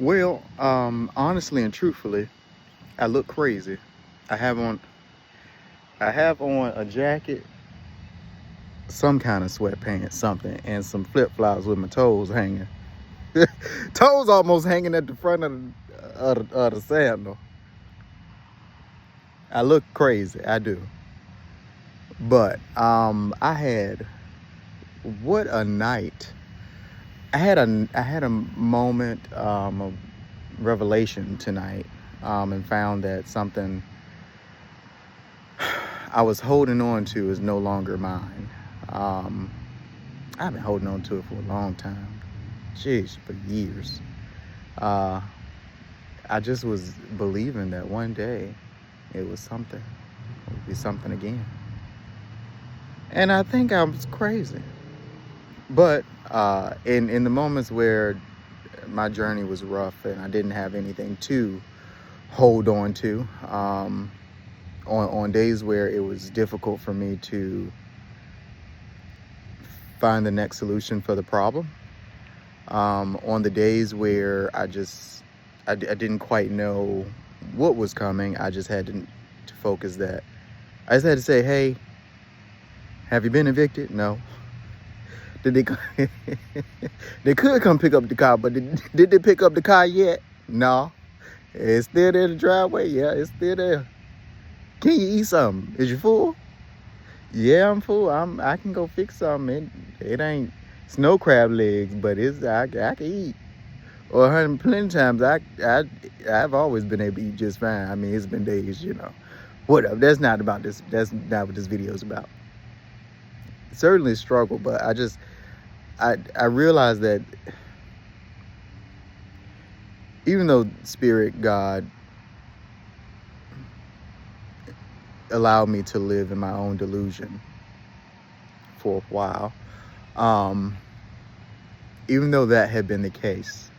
Well, honestly and truthfully, I look crazy. I have on I have on a jacket, some kind of sweatpants, something, and some flip flops with my toes hanging. Toes almost hanging at the front of the sandal. I look crazy, I do. But I had what a night. I had a moment of revelation tonight, and found that something I was holding on to is no longer mine. Um, I've been holding on to it for a long time. Jeez, for years. Uh, I just was believing that one day it was something. It would be something again. And I think I was crazy. But in the moments where my journey was rough and I didn't have anything to hold on to, on days where it was difficult for me to find the next solution for the problem, on the days where I didn't quite know what was coming, I just had to focus that. I just had to say, hey, have you been evicted? No. Did they they could come pick up the car, but did they pick up the car yet? No. It's still there in the driveway. Yeah, it's still there. Can you eat something? Is you full? Yeah, I'm full. I can go fix something. It ain't snow crab legs, but I can eat. Or honey, plenty of times I've always been able to eat just fine. I mean, it's been days. Whatever. That's not about this. That's not what this video is about. Certainly a struggle, but I realized that even though Spirit God allowed me to live in my own delusion for a while, um, even though that had been the case,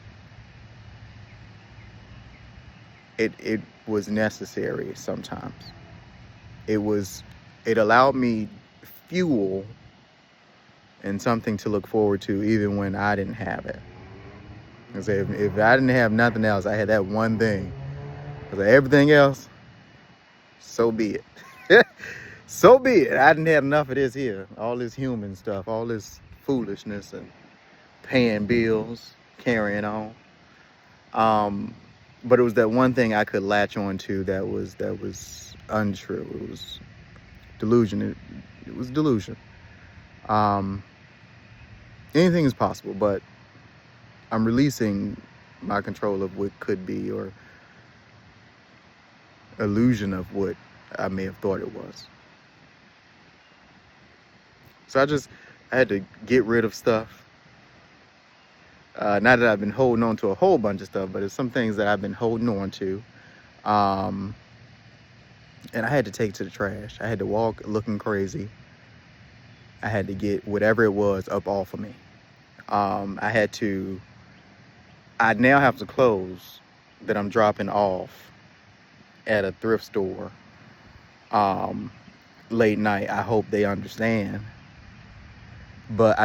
it was necessary sometimes. It allowed me fuel and something to look forward to even when I didn't have it. Because if I didn't have nothing else, I had that one thing. Because everything else, so be it. So be it. I didn't have enough of this here. All this human stuff, all this foolishness and paying bills, carrying on. But it was that one thing I could latch on to that was untrue. It was delusion. It was delusion. Um, Anything is possible, but I'm releasing my control of what could be, or illusion of what I may have thought it was. So I had to get rid of stuff. Not that I've been holding on to a whole bunch of stuff, but it's some things that I've been holding on to. Um, and I had to take to the trash. I had to walk looking crazy. I had to get whatever it was up off of me. I now have to clothes that I'm dropping off at a thrift store, um, late night. I hope they understand. But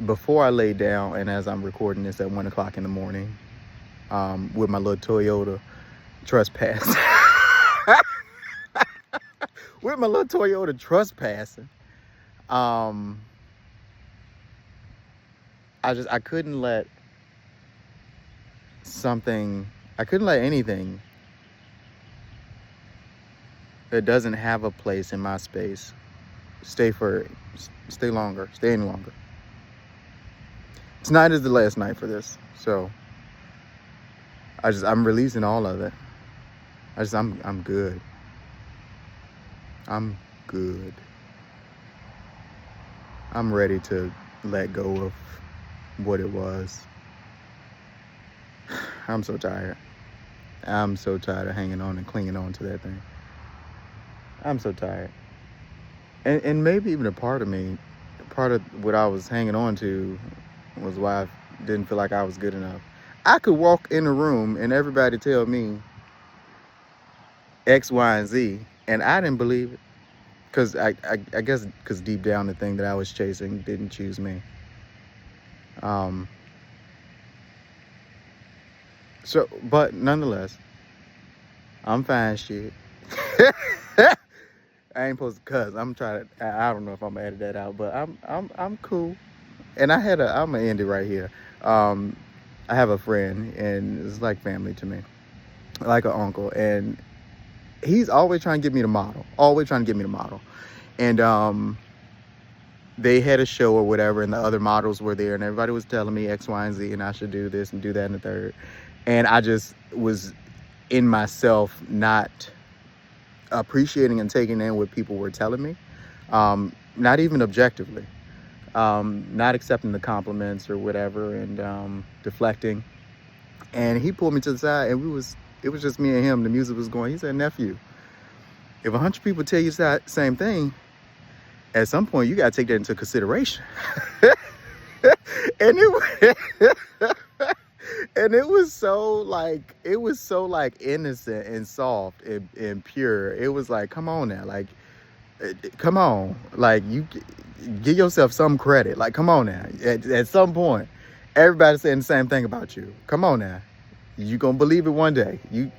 before I lay down, and as I'm recording this at 1 o'clock in the morning, with my little Toyota trespass, with my little Toyota trespassing, um, I couldn't let anything that doesn't have a place in my space stay any longer. Tonight is the last night for this, so I'm releasing all of it. I'm good. I'm good. I'm ready to let go of what it was. I'm so tired. I'm so tired of hanging on and clinging on to that thing. I'm so tired. And maybe even a part of what I was hanging on to was why I didn't feel like I was good enough. I could walk in a room and everybody tell me X, Y, and Z, and I didn't believe it. Because I guess because deep down the thing that I was chasing didn't choose me. Um, So, but nonetheless, I'm fine shit. I ain't supposed to cuss. I'm trying to. I don't know if I'm gonna edit that out, but I'm cool. And I'm gonna end it right here. Um, I have a friend, and it's like family to me, like an uncle, and he's always trying to get me the model. Always trying to get me the model. And they had a show or whatever, and the other models were there, and everybody was telling me X, Y, and Z, and I should do this and do that and the third. And I just was in myself not appreciating and taking in what people were telling me, not even objectively, not accepting the compliments or whatever, and deflecting. And he pulled me to the side, and it was just me and him. The music was going. He said, "Nephew, if 100 people tell you that same thing, at some point you got to take that into consideration." and it and it was so like innocent and soft and pure. It was like, come on now, like, come on, like, you give yourself some credit. Like, come on now. At some point, everybody's saying the same thing about you. Come on now, you gonna believe it one day. You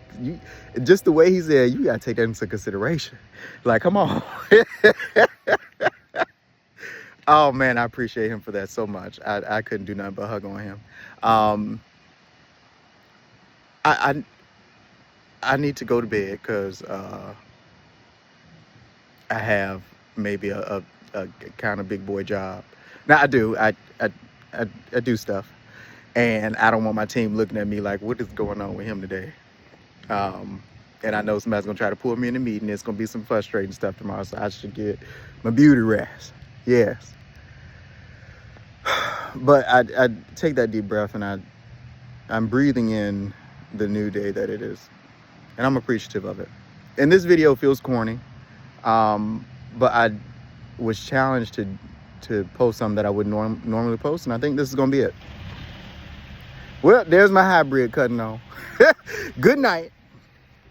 just the way he said, you gotta take that into consideration. Like, come on. Oh man, I appreciate him for that so much. I couldn't do nothing but hug on him. I I need to go to bed because I have maybe a kind of big boy job. Now I do. I do stuff, and I don't want my team looking at me like, what is going on with him today? And I know somebody's gonna try to pull me in the meeting. It's gonna be some frustrating stuff tomorrow, so I should get my beauty rest. Yes. But I take that deep breath, and I'm breathing in the new day that it is, and I'm appreciative of it. And this video feels corny, but I was challenged to post something that I would normally post, and I think this is gonna be it. Well, there's my hybrid cutting on. Good night.